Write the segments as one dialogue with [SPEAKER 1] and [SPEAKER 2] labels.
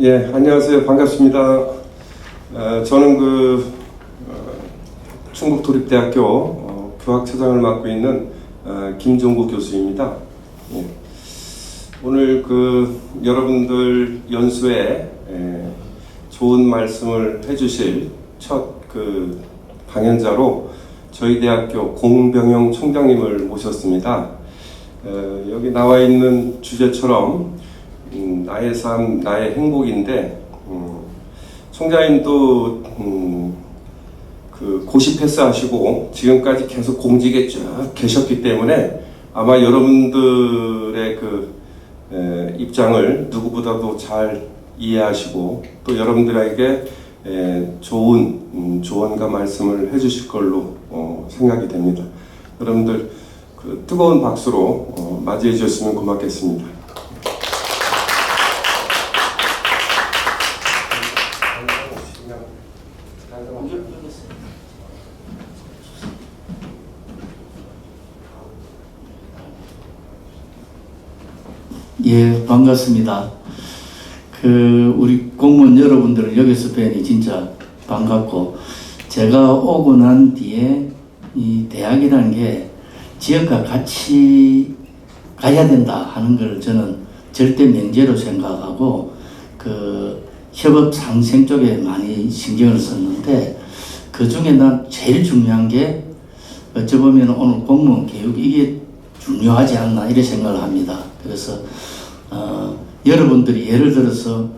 [SPEAKER 1] 예, 안녕하세요. 반갑습니다. 저는 충북도립대학교 교학처장을 맡고 있는 김종국 교수입니다. 예. 오늘 여러분들 연수에 좋은 말씀을 해주실 첫 강연자로 저희 대학교 공병영 총장님을 모셨습니다. 여기 나와 있는 주제처럼 나의 삶, 나의 행복인데 총장님도 고시 패스하시고 지금까지 계속 공직에 쭉 계셨기 때문에 아마 여러분들의 입장을 누구보다도 잘 이해하시고 또 여러분들에게 좋은 조언과 말씀을 해주실 걸로 생각이 됩니다. 여러분들 뜨거운 박수로 맞이해 주셨으면 고맙겠습니다.
[SPEAKER 2] 예, 반갑습니다. 우리 공무원 여러분들을 여기서 뵈니 진짜 반갑고, 제가 오고 난 뒤에 이 대학이라는 게 지역과 같이 가야 된다 하는 걸 저는 절대 명제로 생각하고, 협업 상생 쪽에 많이 신경을 썼는데, 그 중에 난 제일 중요한 게 어찌 보면 오늘 공무원 교육 이게 중요하지 않나 이렇게 생각을 합니다. 그래서 여러분들이 예를 들어서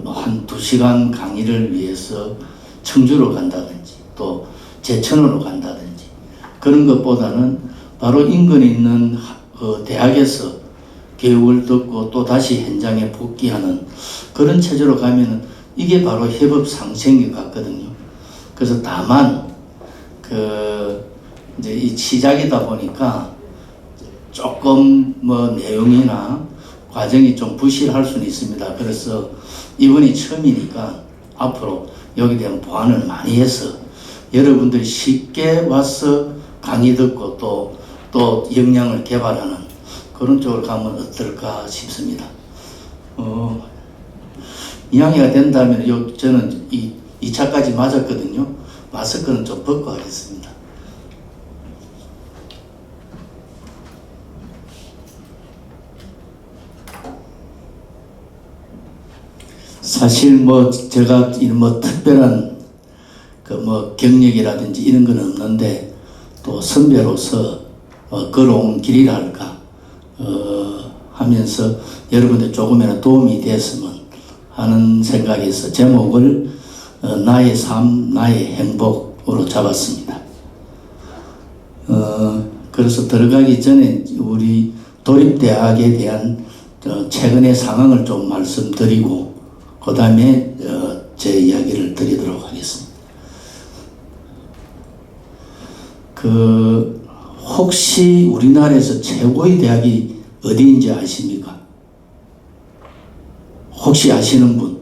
[SPEAKER 2] 한 2시간 강의를 위해서 청주로 간다든지 또 제천으로 간다든지 그런 것보다는 바로 인근에 있는 대학에서 교육을 듣고 또 다시 현장에 복귀하는 그런 체제로 가면은 이게 바로 협업 상생인 것 같거든요. 그래서 다만 이제 이 시작이다 보니까 조금 내용이나 과정이 좀 부실할 수는 있습니다. 그래서 이번이 처음이니까 앞으로 여기에 대한 보완을 많이 해서 여러분들이 쉽게 와서 강의 듣고 또 역량을 개발하는 그런 쪽으로 가면 어떨까 싶습니다. 이야기가 된다면 저는 2차까지 맞았거든요. 마스크는 좀 벗고 하겠습니다. 사실 제가 특별한 경력이라든지 이런 건 없는데 또 선배로서 걸어온 길이랄까 하면서 여러분들 조금이라도 도움이 됐으면 하는 생각에서 제목을 나의 삶, 나의 행복으로 잡았습니다. 그래서 들어가기 전에 우리 도립대학에 대한 최근의 상황을 좀 말씀드리고 그 다음에 제 이야기를 드리도록 하겠습니다. 혹시 우리나라에서 최고의 대학이 어디인지 아십니까? 혹시 아시는 분?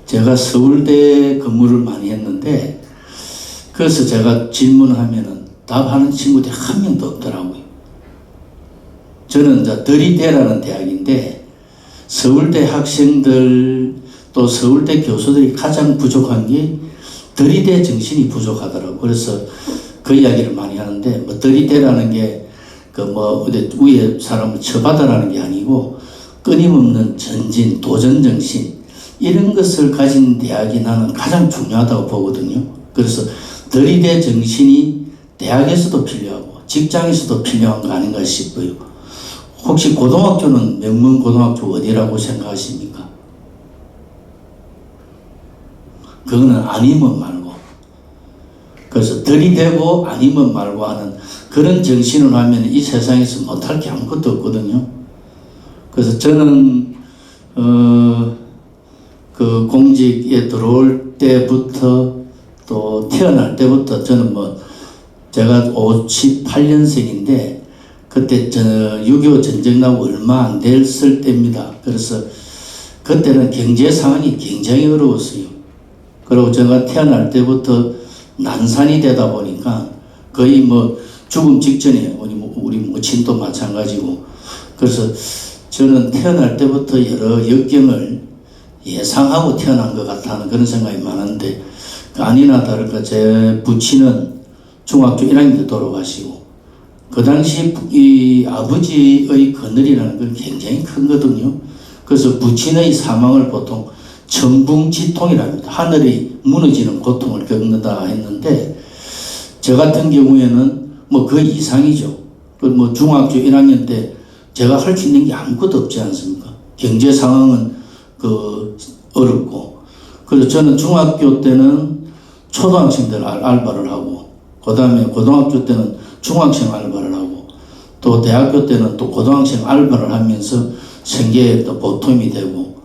[SPEAKER 2] 제가 서울대 근무를 많이 했는데 그래서 제가 질문하면은 답하는 친구들이 한 명도 없더라고요. 저는 더리대라는 대학인데 서울대 학생들 또 서울대 교수들이 가장 부족한 게 더리대 정신이 부족하더라고요. 그래서 그 이야기를 많이 하는데 더리대라는 게 위에 사람을 처받아라는 게 아니고 끊임없는 전진, 도전 정신 이런 것을 가진 대학이 나는 가장 중요하다고 보거든요. 그래서 더리대 정신이 대학에서도 필요하고 직장에서도 필요한 거 아닌가 싶어요. 혹시 고등학교는 명문고등학교 어디라고 생각하십니까? 그거는 아니면 말고, 그래서 들이대고 아니면 말고 하는 그런 정신을 하면 이 세상에서 못할 게 아무것도 없거든요. 그래서 저는 공직에 들어올 때부터 또 태어날 때부터 저는 제가 58년생인데 그때 6.25 전쟁 나고 얼마 안 됐을 때입니다. 그래서 그때는 경제 상황이 굉장히 어려웠어요. 그리고 제가 태어날 때부터 난산이 되다 보니까 거의 죽음 직전에 우리 모친도 마찬가지고 그래서 저는 태어날 때부터 여러 역경을 예상하고 태어난 것 같다는 그런 생각이 많은데, 아니나 다를까 제 부친은 중학교 1학년 때 돌아가시고, 그 당시 이 아버지의 그늘이라는 건 굉장히 크거든요. 그래서 부친의 사망을 보통 천붕지통이랍니다. 하늘이 무너지는 고통을 겪는다 했는데, 저 같은 경우에는 뭐 그 이상이죠. 뭐 중학교 1학년 때 제가 할 수 있는 게 아무것도 없지 않습니까? 경제 상황은 어렵고. 그래서 저는 중학교 때는 초등학생들 알바를 하고, 그 다음에 고등학교 때는 중학생 알바를 하고, 또 대학교 때는 또 고등학생 알바를 하면서 생계에 또 보탬이 되고,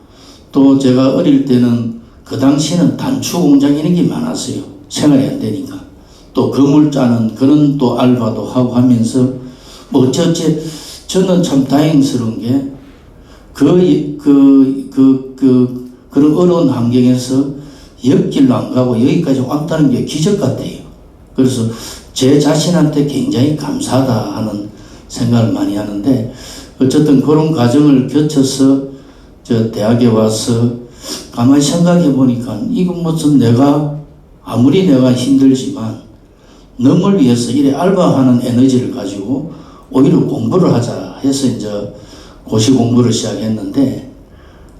[SPEAKER 2] 또 제가 어릴 때는 그 당시에는 단추 공장 이런 게 많았어요. 생활이 안 되니까. 또 건물 짜는 그런 또 알바도 하고 하면서 뭐 어쩌지 저는 참 다행스러운 게 그런 어려운 환경에서 옆길로 안 가고 여기까지 왔다는 게 기적 같아요. 그래서 제 자신한테 굉장히 감사하다 하는 생각을 많이 하는데, 어쨌든 그런 과정을 거쳐서 저 대학에 와서 가만히 생각해 보니까 이건 무슨 아무리 내가 힘들지만 너를 위해서 이래 알바하는 에너지를 가지고 오히려 공부를 하자 해서 이제 고시 공부를 시작했는데,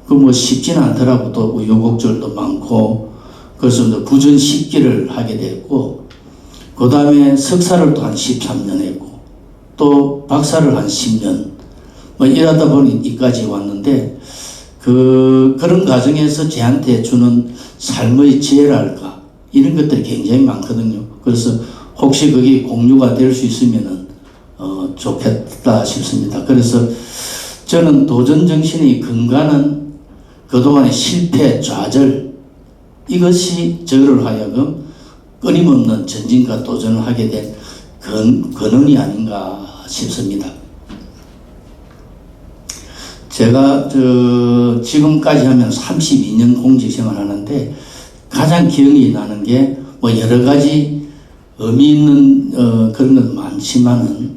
[SPEAKER 2] 그 뭐 쉽지는 않더라고. 또 우여곡절도 많고, 그래서 이제 부전 10기를 하게 됐고, 그 다음에 석사를 또 한 13년 했고, 또 박사를 한 10년, 뭐 이러다 보니 이까지 왔는데, 그런 과정에서 저한테 주는 삶의 지혜랄까, 이런 것들이 굉장히 많거든요. 그래서 혹시 그게 공유가 될 수 있으면은, 좋겠다 싶습니다. 그래서 저는 도전 정신의 근간은 그동안의 실패, 좌절, 이것이 저를 하여금 끊임없는 전진과 도전을 하게 된 근원이 아닌가 싶습니다. 제가 지금까지 하면 32년 공직 생활을 하는데 가장 기억이 나는 게 뭐 여러 가지 의미 있는 그런 건 많지만은,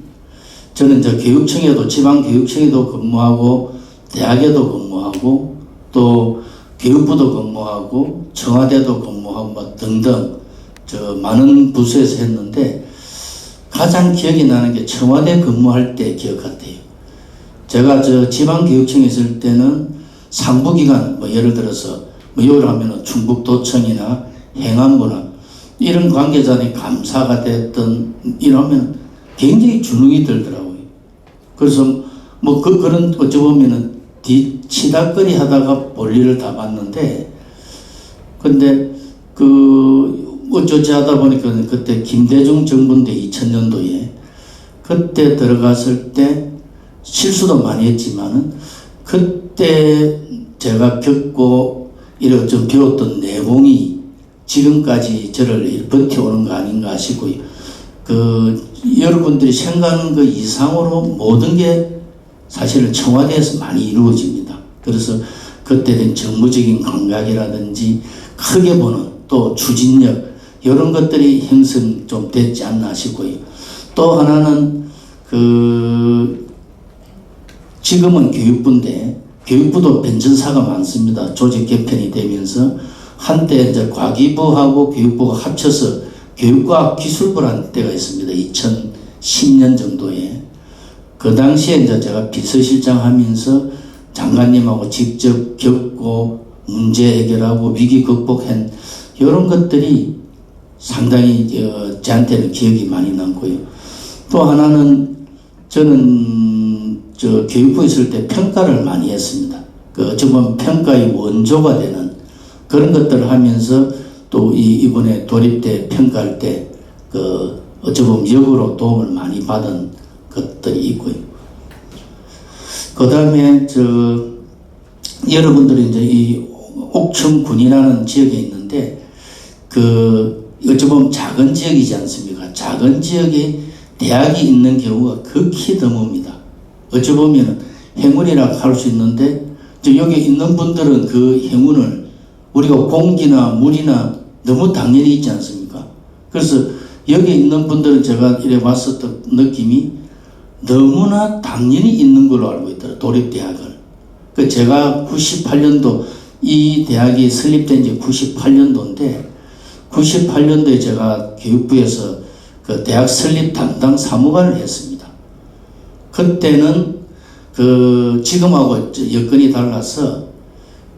[SPEAKER 2] 저는 저 교육청에도, 지방교육청에도 근무하고, 대학에도 근무하고, 또 교육부도 근무하고, 청와대도 근무하고, 뭐 등등 많은 부서에서 했는데, 가장 기억이 나는 게 청와대 근무할 때 기억 같아요. 제가 지방교육청에 있을 때는 상부기관, 뭐 예를 들어서 뭐 요를 하면은 충북도청이나 행안부나 이런 관계자들이 감사가 됐던 이러면 굉장히 주눅이 들더라고요. 그래서 뭐 그런 어찌 보면은 치닥거리 하다가 볼일을 다 봤는데, 근데 어쩌지 하다 보니까 그때 김대중 정부인데 2000년도에 그때 들어갔을 때 실수도 많이 했지만은 그때 제가 겪고 이렇게 좀 배웠던 내공이 지금까지 저를 버텨오는 거 아닌가 싶고요. 여러분들이 생각하는 그 이상으로 모든 게 사실은 청와대에서 많이 이루어집니다. 그래서 그때 된 정무적인 감각이라든지 크게 보는 또 추진력, 이런 것들이 형성 좀 됐지 않나 싶고요. 또 하나는 지금은 교육부인데 교육부도 변천사가 많습니다. 조직 개편이 되면서 한때 이제 과기부하고 교육부가 합쳐서 교육과학기술부라는 때가 있습니다. 2010년 정도에. 그 당시에 이제 제가 비서실장 하면서 장관님하고 직접 겪고 문제 해결하고 위기 극복한 이런 것들이 상당히 저한테는 기억이 많이 남고요. 또 하나는 저는 교육부에 있을 때 평가를 많이 했습니다. 어찌 보면 평가의 원조가 되는 그런 것들을 하면서 또 이번에 도립대 평가할 때 어찌 보면 역으로 도움을 많이 받은 것들이 있고요. 그 다음에 여러분들이 이제 이 옥천군이라는 지역에 있는데 어찌 보면 작은 지역이지 않습니까? 작은 지역에 대학이 있는 경우가 극히 드뭅니다. 어찌 보면 행운이라고 할 수 있는데 여기 있는 분들은 그 행운을 우리가 공기나 물이나 너무 당연히 있지 않습니까? 그래서 여기 있는 분들은 제가 이래 봤었던 느낌이 너무나 당연히 있는 걸로 알고 있더라고요. 도립대학을. 그 제가 98년도 이 대학이 설립된 지 98년도인데 98년도에 제가 교육부에서 그 대학 설립 담당 사무관을 했습니다. 그때는 그 지금하고 여건이 달라서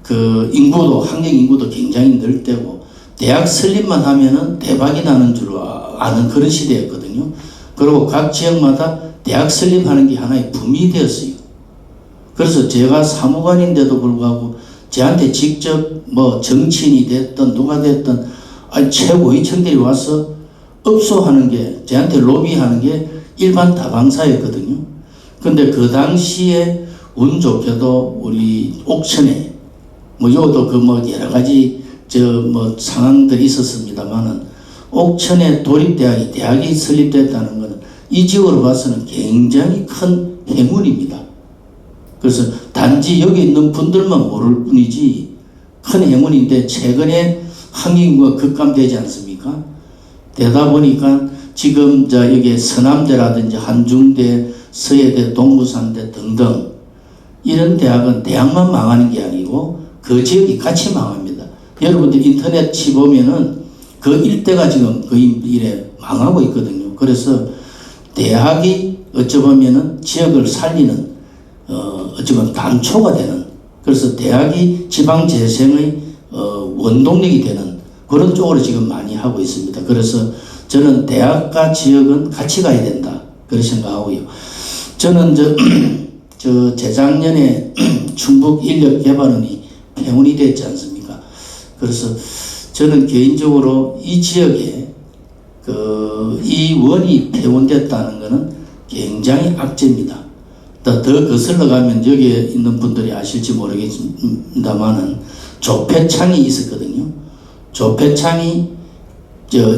[SPEAKER 2] 그 인구도 학령 인구도 굉장히 늘 때고 대학 설립만 하면은 대박이 나는 줄 아는 그런 시대였거든요. 그리고 각 지역마다 대학 설립하는 게 하나의 붐이 되었어요. 그래서 제가 사무관인데도 불구하고 저한테 직접 뭐 정치인이 됐든 누가 됐든 최고위층들이 와서 업소하는 게 저한테 로비하는 게 일반 다방사였거든요. 근데 그 당시에 운 좋게도 우리 옥천에 뭐 요도 그 뭐 여러 가지 뭐 상황들이 있었습니다만은 옥천에 대학이 설립됐다는 것은 이 지역으로 봐서는 굉장히 큰 행운입니다. 그래서 단지 여기 있는 분들만 모를 뿐이지 큰 행운인데 최근에 학령인구가 급감되지 않습니까? 되다 보니까 지금 여기 서남대라든지 한중대, 서예대, 동부산대 등등 이런 대학은 대학만 망하는 게 아니고 그 지역이 같이 망합니다. 여러분들 인터넷 치보면은 그 일대가 지금 거의 이래 망하고 있거든요. 그래서 대학이 어쩌보면은 지역을 살리는 어쩌면 단초가 되는, 그래서 대학이 지방 재생의 원동력이 되는 그런 쪽으로 지금 많이 하고 있습니다. 그래서 저는 대학과 지역은 같이 가야 된다 그렇게 생각하고요. 저는 재작년에 충북 인력개발원이 폐원이 됐지 않습니까? 그래서 저는 개인적으로 이 지역에 이 원이 폐원됐다는 것은 굉장히 악재입니다. 더 거슬러 가면 여기에 있는 분들이 아실지 모르겠습니다만은 조폐창이 있었거든요. 조폐창이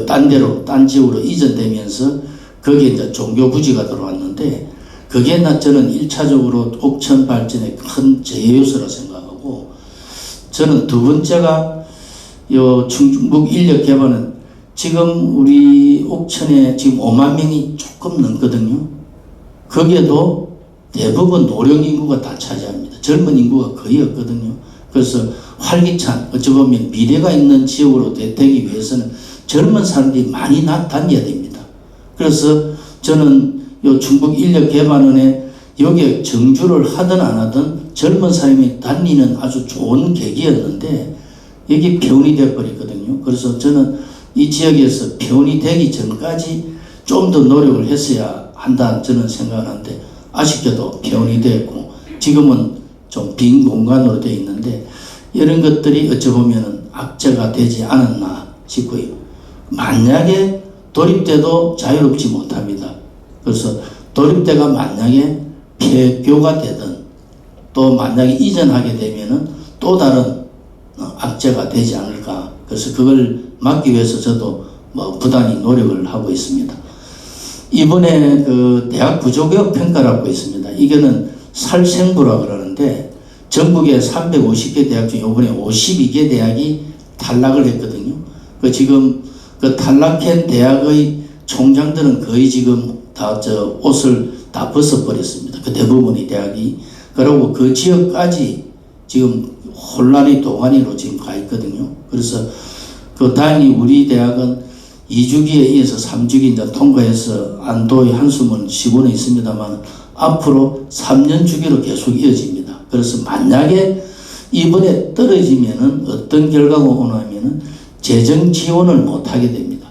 [SPEAKER 2] 딴 지역으로 이전되면서 거기에 이제 종교부지가 들어왔는데 그게 저는 1차적으로 옥천 발전의 큰 제휴 요소라 생각하고, 저는 두 번째가 요 충북 인력 개발은 지금 우리 옥천에 지금 5만 명이 조금 넘거든요. 거기에도 대부분 노령 인구가 다 차지합니다. 젊은 인구가 거의 없거든요. 그래서 활기찬 어찌 보면 미래가 있는 지역으로 되기 위해서는 젊은 사람들이 많이 다녀야 됩니다. 그래서 저는 요 충북 인력개발원에 여기에 정주를 하든 안 하든 젊은 사람이 다니는 아주 좋은 계기였는데 여기 폐원이 되어버렸거든요. 그래서 저는 이 지역에서 폐원이 되기 전까지 좀 더 노력을 했어야 한다 저는 생각하는데 아쉽게도 폐원이 됐고 지금은 좀 빈 공간으로 되어 있는데 이런 것들이 어찌 보면은 악재가 되지 않았나 싶고요. 만약에 도립대도 자유롭지 못합니다. 그래서 도립대가 만약에 폐교가 되든 또 만약에 이전하게 되면은 또 다른 악재가 되지 않을까. 그래서 그걸 막기 위해서 저도 뭐 부단히 노력을 하고 있습니다. 이번에 그 대학 구조개혁 평가라고 있습니다. 이거는 살생부라 그러는데 전국에 350개 대학 중에 이번에 52개 대학이 탈락을 했거든요. 그 지금 그 탈락한 대학의 총장들은 거의 지금 다 옷을 다 벗어버렸습니다. 그 대부분의 대학이. 그리고 그 지역까지 지금 혼란의 동안으로 지금 가 있거든요. 그래서 그 다행히 우리 대학은 2주기에 이어서 3주기 이제 통과해서 안도의 한숨은 쉬고는 있습니다만 앞으로 3년 주기로 계속 이어집니다. 그래서 만약에 이번에 떨어지면은 어떤 결과가 오냐면은 재정 지원을 못하게 됩니다.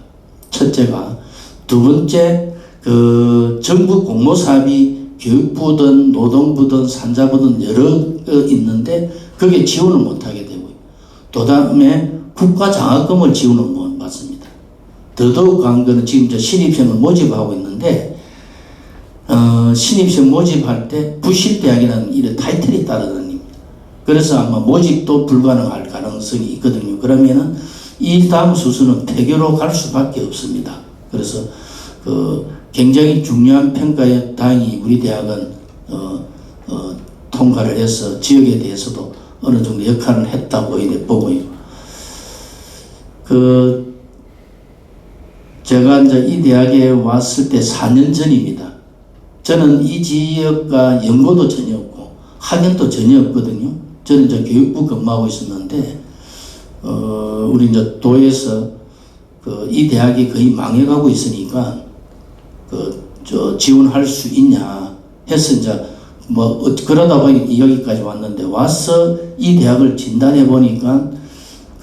[SPEAKER 2] 첫째가. 두 번째, 그 정부 공모사업이 교육부든 노동부든 산자부든 여러 있는데 그게 지원을 못하게 되고요. 또 다음에 국가장학금을 지원을 못 받습니다. 더더욱 강한 거는 지금 저 신입생을 모집하고 있는데 신입생 모집할 때 부실대학이라는 이런 타이틀이 따라다닙니다. 그래서 아마 모집도 불가능할 가능성이 있거든요. 그러면은 이 다음 수순은 폐교로 갈 수밖에 없습니다. 그래서 굉장히 중요한 평가에 다행히 우리 대학은 통과를 해서 지역에 대해서도 어느 정도 역할을 했다고 이렇게 보고요. 제가 이제 이 대학에 왔을 때 4년 전입니다. 저는 이 지역과 연고도 전혀 없고 학연도 전혀 없거든요. 저는 이제 교육부 근무하고 있었는데 우리 이제 도에서 이 대학이 거의 망해가고 있으니까 지원할 수 있냐 해서 이제 그러다 보니 여기까지 왔는데 와서 이 대학을 진단해 보니까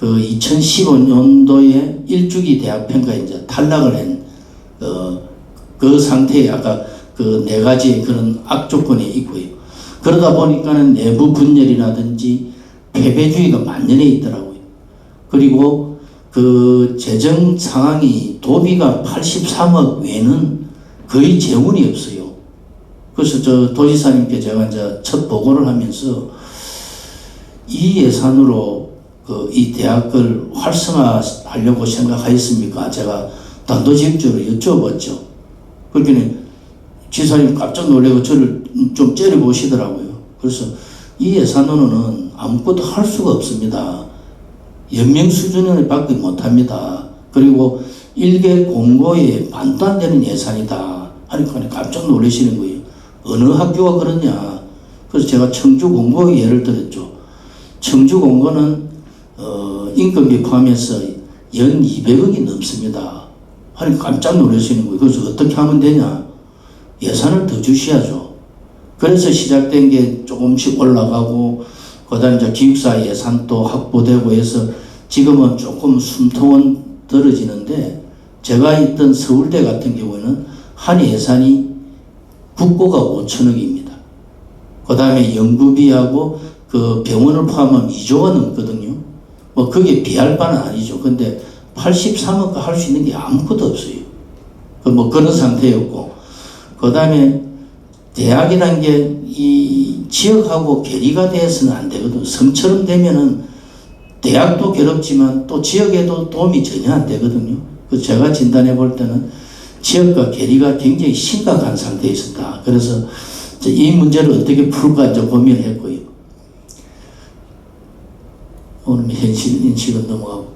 [SPEAKER 2] 2015년도에 일주기 대학 평가에 이제 탈락을 한 그 상태에 아까 네 가지의 그런 악조건이 있고요. 그러다 보니까는 내부 분열이라든지 패배주의가 만연해 있더라고요. 그리고 재정 상황이 도비가 83억 외에는 거의 재원이 없어요. 그래서 도지사님께 제가 이제 첫 보고를 하면서 이 예산으로 이 대학을 활성화하려고 생각하였습니까? 제가 단도직입적으로 여쭤봤죠. 그러니까 지사님 깜짝 놀라고 저를 좀 째려보시더라고요. 그래서 이 예산으로는 아무것도 할 수가 없습니다. 연명 수준을 받지 못합니다. 그리고 일개 공고에 반도 안 되는 예산이다 하니까 깜짝 놀라시는 거예요. 어느 학교가 그러냐. 그래서 제가 청주 공고 예를 들었죠. 청주 공고는 인건비 포함해서 연 200억이 넘습니다. 하니까 깜짝 놀라시는 거예요. 그래서 어떻게 하면 되냐. 예산을 더 주셔야죠. 그래서 시작된 게 조금씩 올라가고 그다음에 이제 기숙사 예산도 확보되고 해서 지금은 조금 숨통은 떨어지는데 제가 있던 서울대 같은 경우에는 한 예산이 국고가 5천억입니다. 그 다음에 연구비하고 병원을 포함하면 2조가 넘거든요. 그게 비할 바는 아니죠. 근데 83억가 할 수 있는 게 아무것도 없어요. 그런 상태였고, 그 다음에 대학이란 게 이 지역하고 괴리가 돼서는 안 되거든. 성처럼 되면은 대학도 괴롭지만 또 지역에도 도움이 전혀 안 되거든요. 그래서 제가 진단해 볼 때는 지역과 괴리가 굉장히 심각한 상태에 있었다. 그래서 이 문제를 어떻게 풀까 이제 고민을 했고요. 오늘 현실 인식은 넘어가고.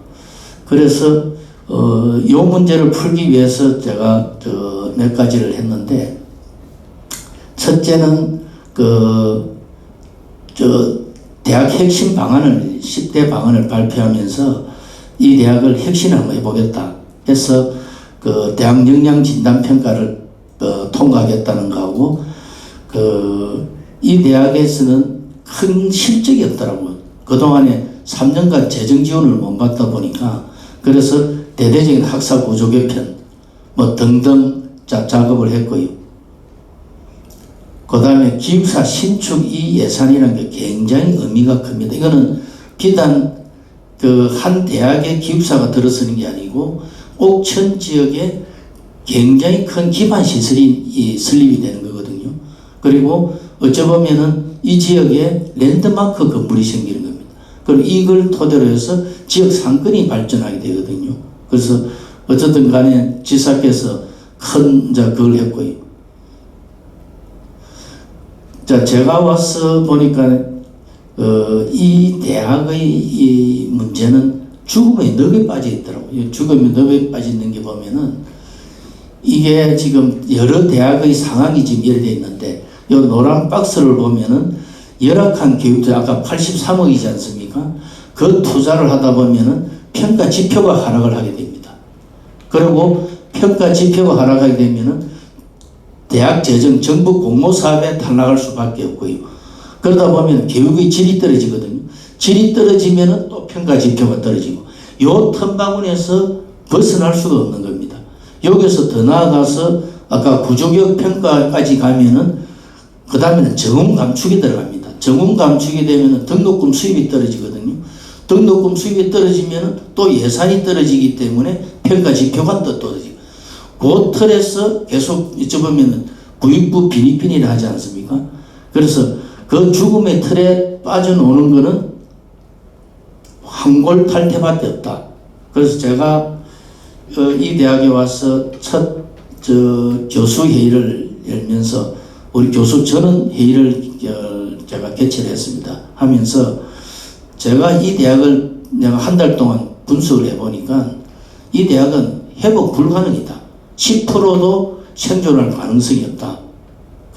[SPEAKER 2] 그래서 이 문제를 풀기 위해서 제가 몇 가지를 했는데, 첫째는 대학 핵심 방안을 10대 방안을 발표하면서 이 대학을 혁신을 한번 해보겠다 해서 대학 역량 진단 평가를 통과하겠다는 거하고 이 대학에서는 큰 실적이 없더라고요. 그동안에 3년간 재정 지원을 못 받다 보니까 그래서 대대적인 학사 구조 개편 등등 작업을 했고요. 그 다음에 기숙사 신축 이 예산이라는 게 굉장히 의미가 큽니다. 이거는 비단 한 대학의 기숙사가 들어서는 게 아니고 옥천 지역에 굉장히 큰 기반 시설이 설립이 되는 거거든요. 그리고 어쩌보면은 이 지역에 랜드마크 건물이 생기는 겁니다. 그리고 이걸 토대로 해서 지역 상권이 발전하게 되거든요. 그래서 어쨌든 간에 지사께서 큰 그걸 했고요. 제가 와서 보니까 이 대학의 이 문제는 죽음의 늪에 빠져 있더라고요. 죽음의 늪에 빠져 있는 게 보면은 이게 지금 여러 대학의 상황이 지금 이렇게 되어 있는데 이 노란 박스를 보면은 열악한 교육들 아까 83억이지 않습니까? 그 투자를 하다 보면은 평가 지표가 하락을 하게 됩니다. 그리고 평가 지표가 하락하게 되면은 대학 재정, 정부 공모 사업에 탈락할 수밖에 없고요. 그러다 보면 교육의 질이 떨어지거든요. 질이 떨어지면은 또 평가 지표가 떨어지고, 요 틈바구니에서 벗어날 수가 없는 겁니다. 여기서 더 나아가서 아까 구조개혁 평가까지 가면은 그 다음에는 정원 감축이 들어갑니다. 정원 감축이 되면은 등록금 수입이 떨어지거든요. 등록금 수입이 떨어지면은 또 예산이 떨어지기 때문에 평가 지표가 또 떨어지고. 그 틀에서 계속 여쭤보면 부익부 빈익빈이라 하지 않습니까? 그래서 그 죽음의 틀에 빠져나오는 거는 황골탈퇴밖에 없다. 그래서 제가 이 대학에 와서 첫 교수회의를 열면서 우리 교수 전원 회의를 제가 개최를 했습니다. 하면서 제가 이 대학을 내가 한 달 동안 분석을 해보니까 이 대학은 회복 불가능이다. 10%도 생존할 가능성이 없다.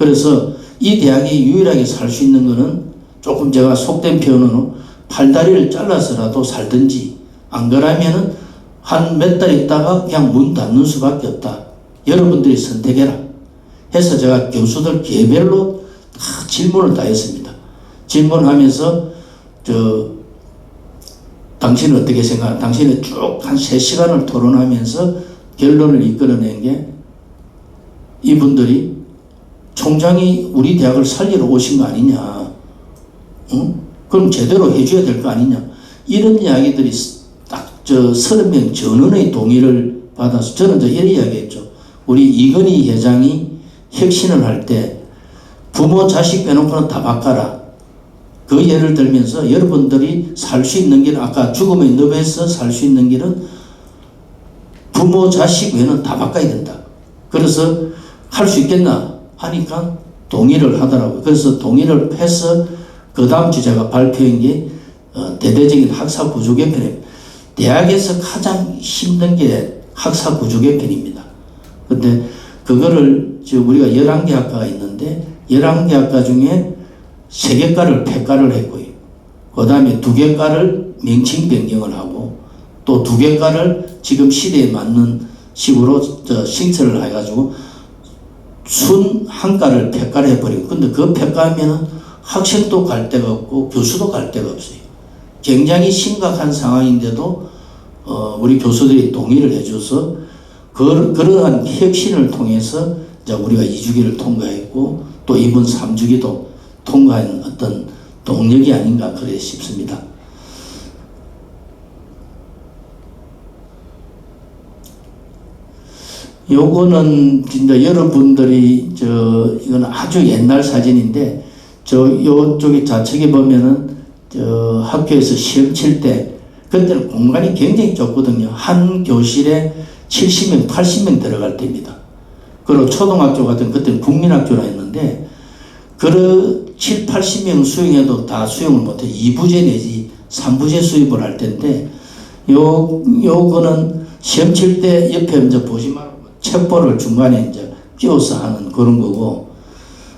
[SPEAKER 2] 그래서 이 대학이 유일하게 살 수 있는 거는 조금 제가 속된 표현으로 팔다리를 잘라서라도 살든지 안 그러면은 한 몇 달 있다가 그냥 문 닫는 수밖에 없다. 여러분들이 선택해라. 해서 제가 교수들 개별로 다 질문을 다 했습니다. 질문하면서 당신은 어떻게 생각하나? 당신은 쭉 한 3시간을 토론하면서 결론을 이끌어낸 게 이분들이 총장이 우리 대학을 살리러 오신 거 아니냐. 응? 그럼 제대로 해줘야 될 거 아니냐. 이런 이야기들이 딱 30명 전원의 동의를 받아서 저는 이런 이야기했죠. 우리 이건희 회장이 혁신을 할 때 부모 자식 빼놓고는 다 바꿔라. 그 예를 들면서 여러분들이 살 수 있는 길은 아까 죽음의 늪에서 살 수 있는 길은 부모 자식 외에는 다 바꿔야 된다. 그래서 할 수 있겠나 하니까 동의를 하더라고요. 그래서 동의를 해서 그 다음 주 제가 발표한 게 대대적인 학사 구조 개편입니다. 대학에서 가장 힘든 게 학사 구조 개편입니다. 근데 그거를 지금 우리가 11개 학과가 있는데 11개 학과 중에 3개 과를 폐과를 했고요. 그 다음에 2개 과를 명칭 변경을 하고 또 2개 과를 지금 시대에 맞는 식으로 신설을 해가지고 순 한 과를 폐과를 해버리고 근데 그 폐과하면은 학생도 갈 데가 없고 교수도 갈 데가 없어요. 굉장히 심각한 상황인데도 우리 교수들이 동의를 해줘서 그러한 혁신을 통해서 이제 우리가 2주기를 통과했고 또 이번 3주기도 통과한 어떤 동력이 아닌가 그래 싶습니다. 요거는 진짜 여러분들이 이건 아주 옛날 사진인데 요쪽에 좌측에 보면은 학교에서 시험 칠 때 그때는 공간이 굉장히 좁거든요. 한 교실에 70명, 80명 들어갈 때입니다. 그리고 초등학교 같은 그때는 국민학교라 했는데 그 7, 80명 수용해도 다 수용을 못해 2부제 내지 3부제 수입을 할 텐데 요거는 시험 칠 때 옆에 이제 보지 말고 책보를 중간에 이제 끼워서 하는 그런 거고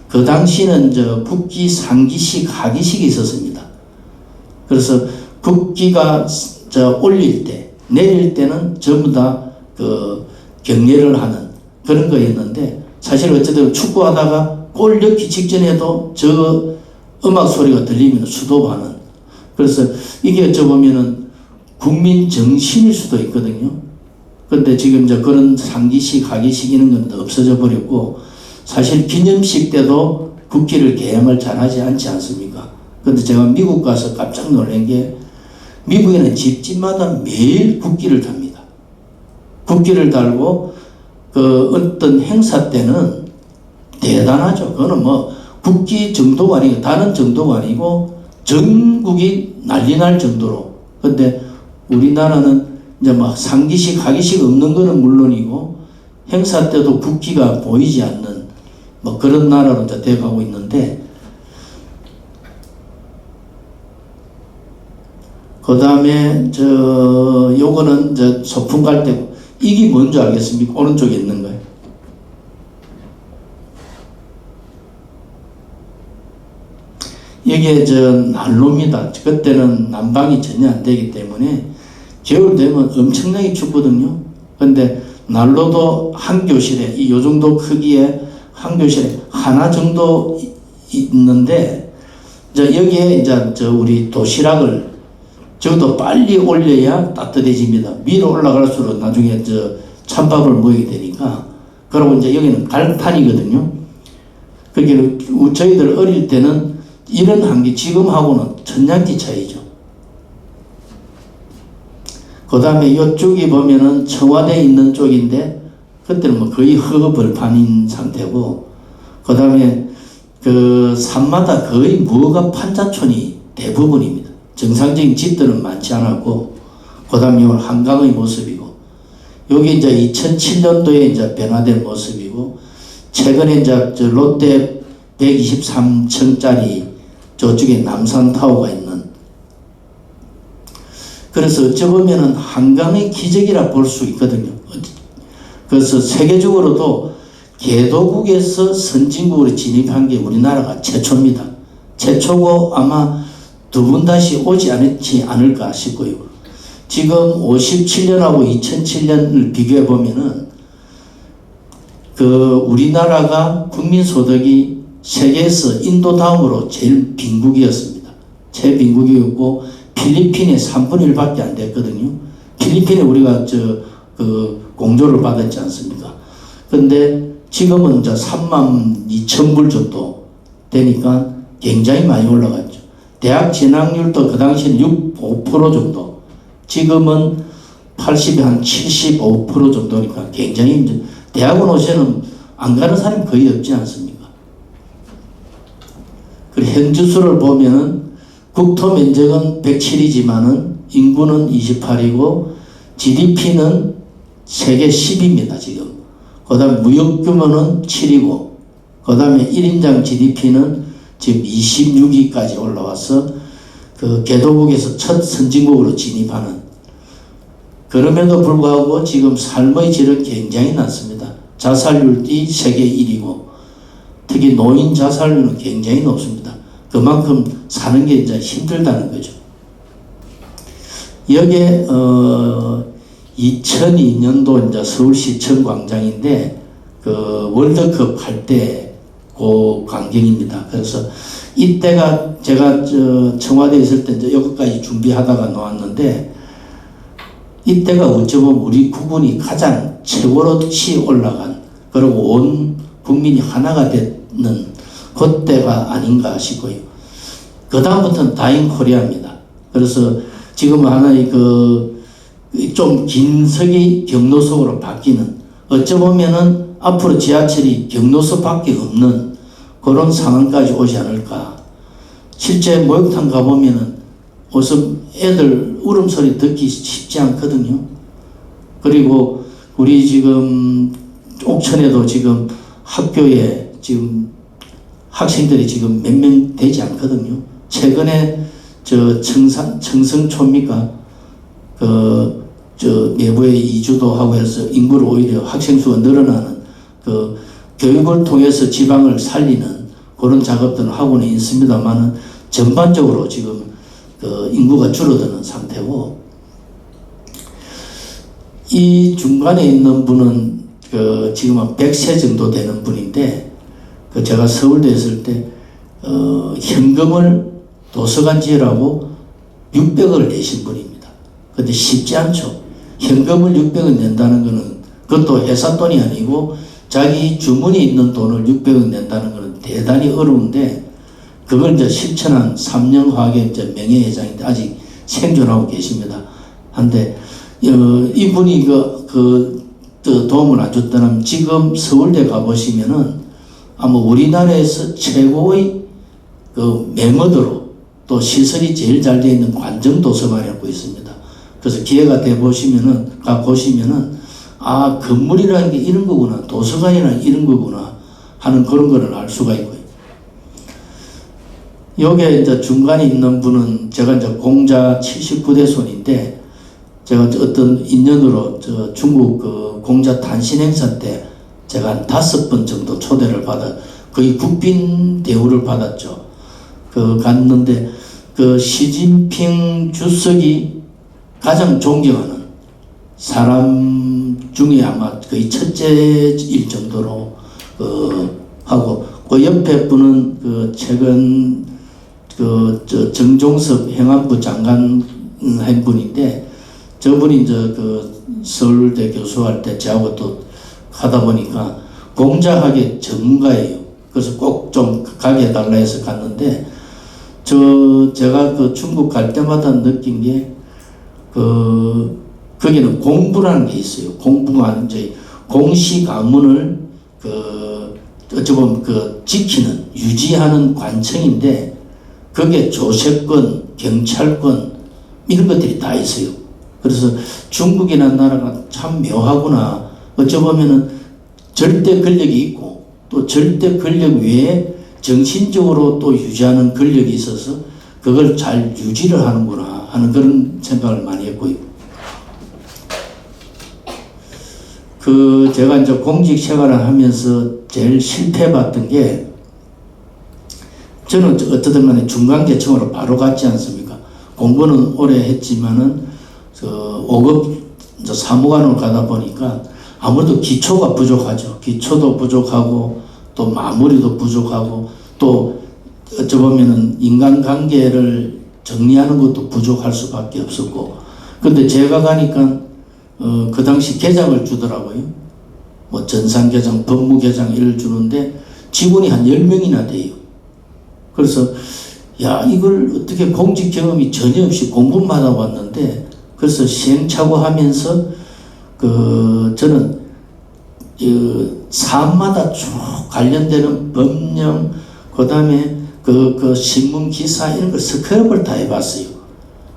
[SPEAKER 2] 그 당시는 국기 상기식, 하기식이 있었습니다. 그래서 국기가 올릴 때, 내릴 때는 전부 다 경례를 하는 그런 거였는데 사실 어쨌든 축구하다가 골 넣기 직전에도 저 음악 소리가 들리면 수도하는 그래서 이게 어찌 보면은 국민 정신일 수도 있거든요. 근데 지금 그런 상기식, 하기식 이런 건 없어져 버렸고 사실 기념식 때도 국기를 개양을 잘하지 않지 않습니까? 근데 제가 미국 가서 깜짝 놀란 게 미국에는 집집마다 매일 국기를 답니다. 국기를 달고 어떤 행사 때는 대단하죠. 그거는 뭐 국기 정도가 아니고 다른 정도가 아니고 전국이 난리 날 정도로. 근데 우리나라는 이제 막 상기식, 하기식 없는 거는 물론이고 행사 때도 국기가 보이지 않는 뭐 그런 나라로 이제 돼가고 있는데 그 다음에 요거는 소풍 갈 때 이게 뭔지 알겠습니까? 오른쪽에 있는 거예요. 이게 난로입니다. 그때는 난방이 전혀 안 되기 때문에 겨울 되면 엄청나게 춥거든요. 근데 난로도 한 교실에 요 정도 크기의 한 교실에 하나 정도 있는데 여기에 우리 도시락을 저도 빨리 올려야 따뜻해집니다. 위로 올라갈수록 나중에 찬밥을 먹게 되니까. 그리고 여기는 갈판이거든요. 그게 저희들 어릴 때는 이런 한게 지금하고는 천냥지 차이죠. 그 다음에 이쪽이 보면은 청와대에 있는 쪽인데 그때는 뭐 거의 허허벌판인 상태고 그 다음에 산마다 거의 무허가 판자촌이 대부분입니다. 정상적인 집들은 많지 않았고 그 다음에 한강의 모습이고 여기 2007년도에 변화된 모습이고 최근에 롯데 123층짜리 저쪽에 남산타워가 있는 그래서 어찌 보면은 한강의 기적이라 볼 수 있거든요. 그래서 세계적으로도 개도국에서 선진국으로 진입한 게 우리나라가 최초입니다. 최초고 아마 두 번 다시 오지 않을까 싶고요. 지금 57년하고 2007년을 비교해 보면은 우리나라가 국민소득이 세계에서 인도 다음으로 제일 빈국이었습니다. 최빈국이었고 필리핀의 3분의 1밖에 안 됐거든요. 필리핀에 우리가 공조를 받았지 않습니까? 근데 지금은 이제 32,000불 정도 되니까 굉장히 많이 올라갔죠. 대학 진학률도 그 당시에는 5% 정도, 지금은 80에 한 75% 정도니까 굉장히 이제 대학원 요새는 안 가는 사람이 거의 없지 않습니까? 그리고 현주수를 보면은 국토 면적은 107이지만은 인구는 28이고 GDP는 세계 10입니다, 지금. 그 다음에 무역 규모는 7이고, 그 다음에 1인당 GDP는 지금 26위까지 올라와서 개도국에서 첫 선진국으로 진입하는, 그럼에도 불구하고 지금 삶의 질은 굉장히 낮습니다. 자살률이 세계 1위고, 특히 노인 자살률은 굉장히 높습니다. 그만큼 사는 게 이제 힘들다는 거죠. 여기에 2002년도 이제 서울시청 광장인데 월드컵 할 때 그 광경입니다. 그래서 이때가 제가 청와대에 있을 때 이제 여기까지 준비하다가 나왔는데, 이때가 어쩌면 우리 국군이 가장 최고로치 올라간, 그리고 온 국민이 하나가 되는 그때가 아닌가 싶고요. 그 다음부터는 다인 코리아입니다. 그래서 지금 하나의 좀 긴 석이 경로석으로 바뀌는, 어쩌보면은 앞으로 지하철이 경로석밖에 없는 그런 상황까지 오지 않을까. 실제 목욕탕 가보면은 무슨 애들 울음소리 듣기 쉽지 않거든요. 그리고 우리 지금 옥천에도 지금 학교에 지금 학생들이 지금 몇 명 되지 않거든요. 최근에 청성초입니까? 내부에 이주도 하고 해서 인구를 오히려 학생 수가 늘어나는 교육을 통해서 지방을 살리는 그런 작업들은 하고는 있습니다만은 전반적으로 지금 인구가 줄어드는 상태고, 이 중간에 있는 분은 지금 한 100세 정도 되는 분인데, 제가 서울대에 있을 때 현금을 도서관 지으라고 600억을 내신 분입니다. 근데 쉽지 않죠. 현금을 600억 낸다는 것은 그것도 회사 돈이 아니고 자기 주머니에 있는 돈을 600억 낸다는 것은 대단히 어려운데, 그걸 이제 실천한 3년화학의 이제 명예회장인데 아직 생존하고 계십니다. 한데 이분이 도움을 안 줬다면 지금 서울대 가보시면은 아마 우리나라에서 최고의 메모드로 또 시설이 제일 잘 되어 있는 관정도서관이라고 있습니다. 그래서 기회가 돼 보시면은 아, 건물이라는 게 이런 거구나, 도서관이라는 게 이런 거구나 하는 그런 거를 알 수가 있고요. 여기에 이제 중간에 있는 분은 제가 이제 공자 79대 손인데, 제가 어떤 인연으로 중국 공자 탄신 행사 때 제가 한 5번 정도 초대를 받아 거의 국빈 대우를 받았죠. 갔는데 시진핑 주석이 가장 존경하는 사람 중에 아마 거의 첫째일 정도로 하고, 그 옆에 분은 최근 정종섭 행안부 장관 한 분인데, 저분이 이제 서울대 교수할 때 저하고 또 하다 보니까 공자학의 전문가예요. 그래서 꼭 좀 가게 해달라 해서 갔는데, 제가 중국 갈 때마다 느낀 게 거기는 공부라는 게 있어요. 공부가 이제 공시 가문을 어쩌면 지키는, 유지하는 관청인데, 거기에 조세권, 경찰권 이런 것들이 다 있어요. 그래서 중국이라는 나라가 참 묘하구나. 어쩌보면은 절대 권력이 있고 또 절대 권력 외에 정신적으로 또 유지하는 권력이 있어서 그걸 잘 유지를 하는구나 하는 그런 생각을 많이 했고요. 제가 이제 공직 생활을 하면서 제일 실패해봤던 게, 저는 어떻든 간에 중간 계층으로 바로 갔지 않습니까? 공부는 오래 했지만은, 5급 사무관으로 가다 보니까 아무래도 기초가 부족하죠. 기초도 부족하고, 또 마무리도 부족하고, 또 어찌 보면은 인간관계를 정리하는 것도 부족할 수밖에 없었고, 근데 제가 가니까 그 당시 계장을 주더라고요. 뭐 전산계장, 법무계장 이를 주는데 직원이 한 10명이나 돼요. 그래서 야, 이걸 어떻게 공직 경험이 전혀 없이 공부만 하고 왔는데, 그래서 시행착오하면서 저는 사업마다 쭉 관련되는 법령, 그 다음에 그 신문 기사 이런 걸 스크랩을 다 해봤어요.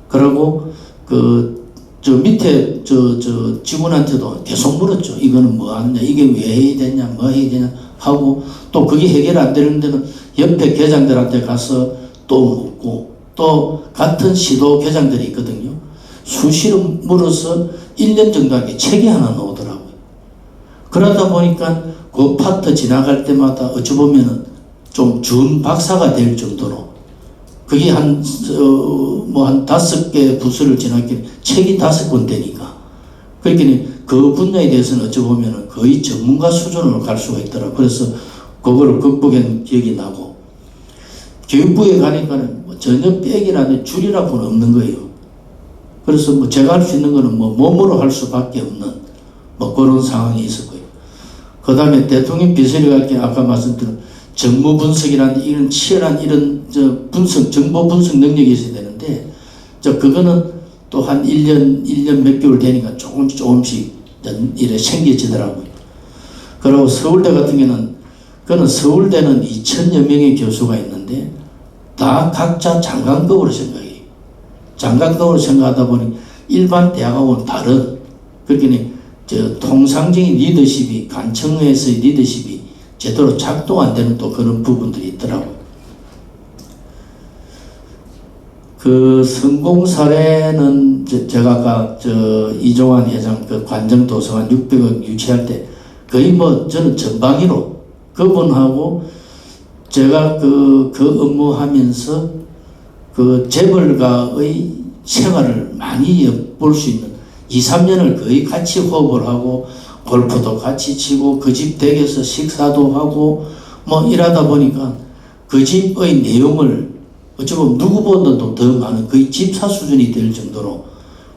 [SPEAKER 2] 그리고 저 밑에 직원한테도 계속 물었죠. 이거는 뭐 하느냐, 이게 왜 해야 되냐, 뭐 해야 되냐 하고, 또 그게 해결 안 되는 데는 옆에 계장들한테 가서 또 묻고, 또 같은 시도 계장들이 있거든요. 수시로 물어서 1년 정도 하게 책이 하나 나오더라고요. 그러다 보니까 그 파트 지나갈 때마다 어찌 보면은 좀 준 박사가 될 정도로, 그게 한 5개 부서를 지나게 책이 5권 되니까. 그러니까 그 분야에 대해서는 어찌 보면은 거의 전문가 수준으로 갈 수가 있더라고요. 그래서 그거를 극복한 기억이 나고, 교육부에 가니까는 뭐 전혀 빼기라는 줄이라고는 없는 거예요. 그래서 뭐 제가 할 수 있는 거는 뭐 몸으로 할 수밖에 없는 뭐 그런 상황이 있었고요. 그 다음에 대통령 비서실에 갈 때 아까 말씀드린 정무 분석이라는 이런 치열한 이런 정보 분석 능력이 있어야 되는데, 그거는 또 한 1년 몇 개월 되니까 조금씩 이래 생겨지더라고요. 그리고 서울대 같은 경우는, 그는 서울대는 2000여 명의 교수가 있는데 다 각자 장관급으로 생각해요. 장관급으로 생각하다 보니 일반 대학하고는 다른, 그러니까 통상적인 리더십이, 관청에서의 리더십이 제대로 작동 안 되는 또 그런 부분들이 있더라고요. 그 성공 사례는 제가 아까 이종환 회장 그 관정 도서관 600억 유치할 때 거의 뭐 저는 전방위로 그분하고 제가 그 업무하면서 그 재벌가의 생활을 많이 엿볼 수 있는 2, 3년을 거의 같이 호흡을 하고, 골프도 같이 치고 그 집 댁에서 식사도 하고 뭐 이러다 보니까 그 집의 내용을 어쩌면 누구보다도 더 많은 거의 집사 수준이 될 정도로,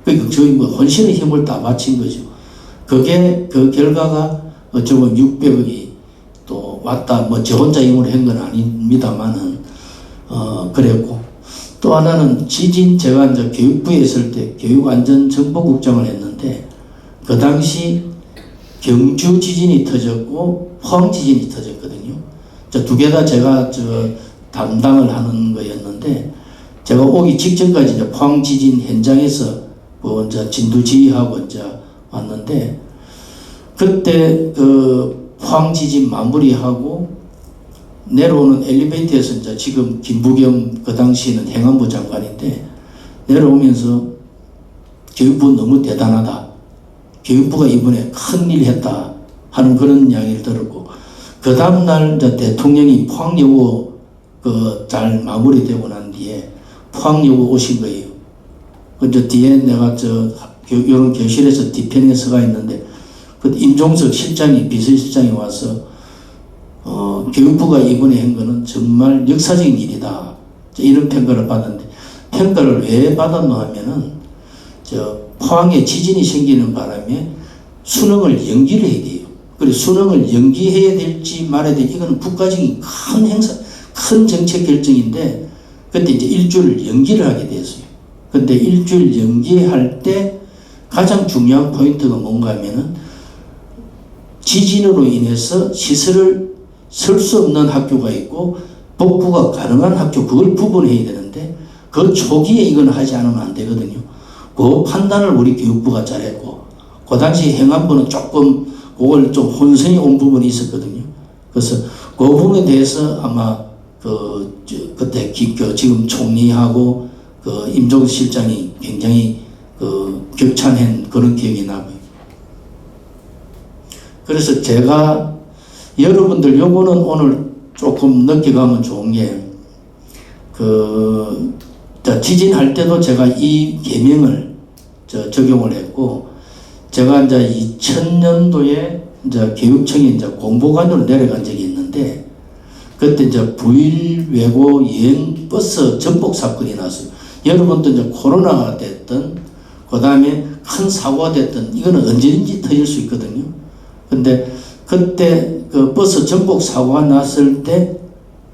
[SPEAKER 2] 그러니까 저희 뭐 헌신의 힘을 다 바친 거죠. 그게 그 결과가 어쩌면 600억이 또 왔다, 뭐 저 혼자 힘으로 한 건 아닙니다만은 그랬고, 또 하나는 지진, 제가 이제 교육부에 있을 때 교육안전정보국장을 했는데, 그 당시 경주 지진이 터졌고 포항 지진이 터졌거든요. 두 개 다 제가 담당을 하는 거였는데, 제가 오기 직전까지 이제 포항 지진 현장에서 이제 진두지휘하고 이제 왔는데, 그때 그 포항 지진 마무리하고 내려오는 엘리베이터에서 이제 지금 김부겸 그 당시에는 행안부 장관인데 내려오면서 교육부 너무 대단하다, 교육부가 이번에 큰일 했다 하는 그런 이야기를 들었고, 그 다음날 이제 대통령이 포항여고 잘 마무리되고 난 뒤에 포항여고 오신 거예요. 이제 뒤에 내가 이런 교실에서 뒤편에 서가 있는데, 그 임종석 실장이, 비서실장이 와서 교육부가 이번에 한 거는 정말 역사적인 일이다, 이런 평가를 받았는데, 평가를 왜 받았노 하면은 포항에 지진이 생기는 바람에 수능을 연기를 해야 돼요. 그리고 수능을 연기해야 될지 말아야 될지, 이거는 국가적인 큰 행사, 큰 정책 결정인데, 그때 이제 일주일 연기를 하게 됐어요. 근데 일주일 연기할 때 가장 중요한 포인트가 뭔가 하면은, 지진으로 인해서 시설을 쓸 수 없는 학교가 있고 복구가 가능한 학교, 그걸 구분해야 되는데 그 초기에 이건 하지 않으면 안 되거든요. 그 판단을 우리 교육부가 잘했고, 그 당시 행안부는 조금 그걸 좀 혼선이 온 부분이 있었거든요. 그래서 그 부분에 대해서 아마 그때 지금 총리하고 임종석 실장이 굉장히 격찬한 그런 기억이 나고요. 그래서 제가 여러분들 요거는 오늘 조금 늦게 가면 좋은 게 지진할 때도 제가 이 계명을 적용을 했고 제가 이제 2000년도에 이제 교육청에 이제 공보관으로 내려간 적이 있는데 그때 이제 부일 외고 여행 버스 전복 사건이 났어요. 여러분도 이제 코로나가 됐든 그 다음에 큰 사고가 됐든 이거는 언제든지 터질 수 있거든요. 근데 그때 그 버스 전복 사고가 났을 때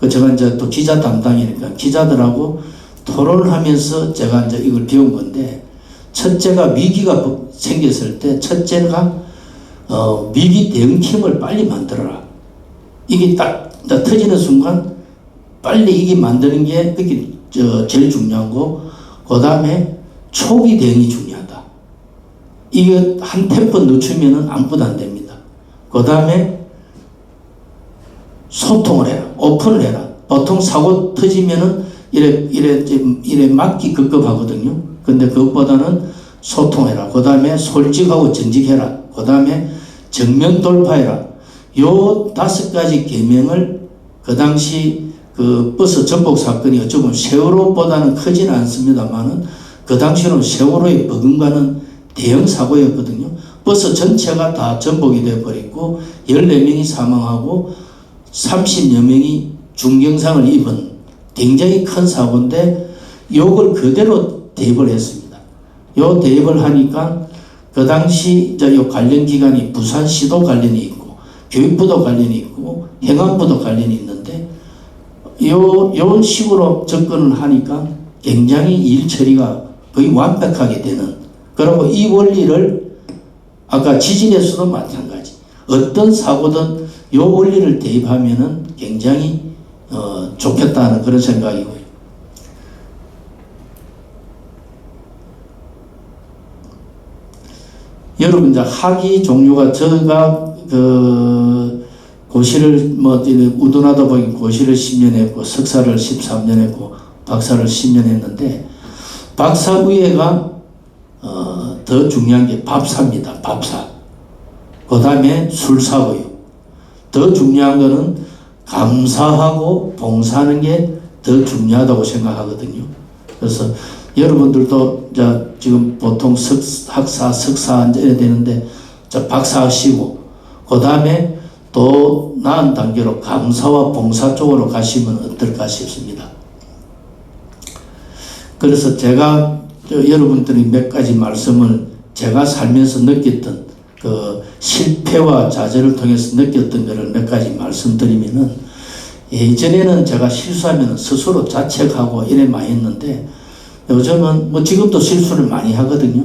[SPEAKER 2] 그 제가 이제 또 기자 담당이니까 기자들하고 토론을 하면서 제가 이제 이걸 배운 건데 첫째가 위기가 생겼을 때 첫째가 위기 대응팀을 빨리 만들어라. 이게 딱 터지는 순간 빨리 이게 만드는 게 그게 제일 중요한 거. 그 다음에 초기 대응이 중요하다. 이거 한 템포 늦추면은 아무것도 안 됩니다. 그 다음에 소통을 해라. 오픈을 해라. 보통 사고 터지면은 이래 맞기 급급하거든요. 근데 그것보다는 소통해라. 그 다음에 솔직하고 정직해라. 그 다음에 정면 돌파해라. 요 5가지 계명을 그 당시 그 버스 전복 사건이 어쩌면 세월호보다는 크지는 않습니다만은 그 당시로는 세월호에 버금가는 대형 사고였거든요. 버스 전체가 다 전복이 되어버렸고 14명이 사망하고 30여 명이 중경상을 입은 굉장히 큰 사고인데 요걸 그대로 대입을 했습니다. 요 대입을 하니까 그 당시 요 관련 기관이 부산시도 관련이 있고 교육부도 관련이 있고 행안부도 관련이 있는데 요 식으로 접근을 하니까 굉장히 일 처리가 거의 완벽하게 되는 그리고 이 원리를 아까 지진에서도 마찬가지 어떤 사고든 요 원리를 대입하면은 굉장히 좋겠다는 그런 생각이고요. 여러분 이제 학위 종류가 제가 고시를 우둔하다 보니 고시를 10년 했고 석사를 13년 했고 박사를 10년 했는데 박사 위에가 더 중요한 게 밥사입니다. 밥사. 그 다음에 술사고요. 더 중요한 거는 감사하고 봉사하는 게 더 중요하다고 생각하거든요. 그래서 여러분들도 지금 보통 학사, 석사 이래야 되는데 박사 하시고 그 다음에 또 나은 단계로 감사와 봉사 쪽으로 가시면 어떨까 싶습니다. 그래서 제가 여러분들이 몇 가지 말씀을 제가 살면서 느꼈던 그 실패와 좌절을 통해서 느꼈던 것을 몇 가지 말씀드리면은 예전에는 제가 실수하면 스스로 자책하고 이래 많이 했는데 요즘은 지금도 실수를 많이 하거든요.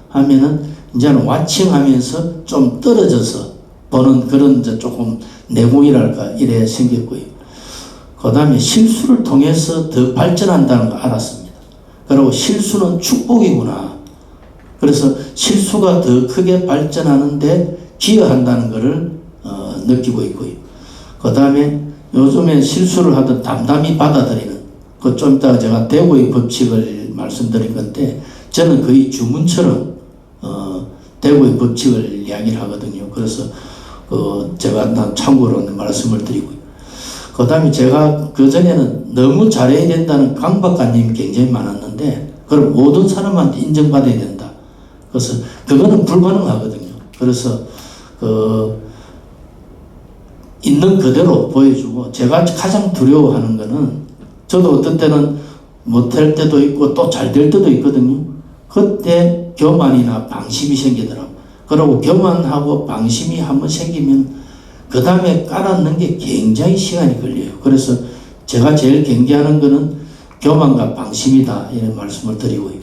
[SPEAKER 2] 하면은 이제는 와칭하면서 좀 떨어져서 보는 그런 조금 내공이랄까 이래 생겼고요. 그 다음에 실수를 통해서 더 발전한다는 걸 알았습니다. 그리고 실수는 축복이구나. 그래서 실수가 더 크게 발전하는데 기여한다는 것을 느끼고 있고요. 그 다음에 요즘에 실수를 하든 담담히 받아들이는 그 좀 이따가 제가 대구의 법칙을 말씀드릴 건데 저는 거의 주문처럼 대구의 법칙을 이야기를 하거든요. 그래서 제가 참고로 말씀을 드리고요. 그 다음에 제가 그전에는 너무 잘해야 된다는 강박관념이 굉장히 많았는데 그럼 모든 사람한테 인정받아야 된다. 그래서 그거는 불가능하거든요. 그래서 있는 그대로 보여주고 제가 가장 두려워하는 거는 저도 어떤 때는 못할 때도 있고 또 잘 될 때도 있거든요. 그때 교만이나 방심이 생기더라고요. 그리고 교만하고 방심이 한번 생기면 그 다음에 깔아넣는 게 굉장히 시간이 걸려요. 그래서 제가 제일 경계하는 거는 교만과 방심이다 이런 말씀을 드리고요.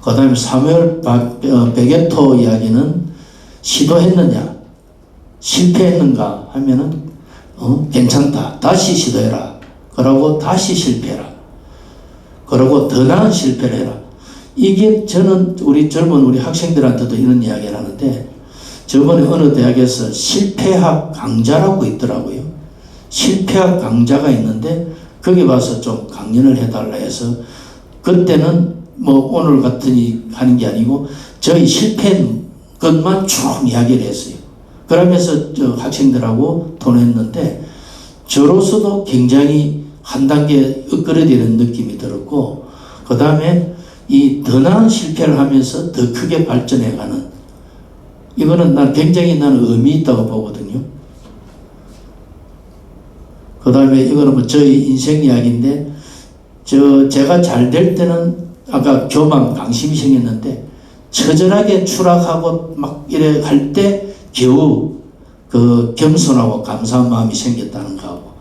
[SPEAKER 2] 그 다음에 사무엘 베게토 이야기는 시도했느냐 실패했는가 하면은 괜찮다. 다시 시도해라. 그러고 다시 실패해라. 그러고 더 나은 실패를 해라. 이게 저는 우리 젊은 우리 학생들한테도 이런 이야기를 하는데 저번에 어느 대학에서 실패학 강좌라고 있더라고요. 실패학 강좌가 있는데 거기 와서 좀 강연을 해달라 해서 그때는 오늘 같으니 하는 게 아니고 저희 실패한 것만 쭉 이야기를 했어요. 그러면서 저 학생들하고 토론했는데 저로서도 굉장히 한 단계 up그레이드되는 느낌이 들었고, 그 다음에 이 더 나은 실패를 하면서 더 크게 발전해가는, 이거는 난 굉장히 나는 의미 있다고 보거든요. 그 다음에 이거는 뭐 저희 인생 이야기인데, 제가 잘 될 때는 아까 교만 강심이 생겼는데, 처절하게 추락하고 막 이래 할 때 겨우 그 겸손하고 감사한 마음이 생겼다는 거하고,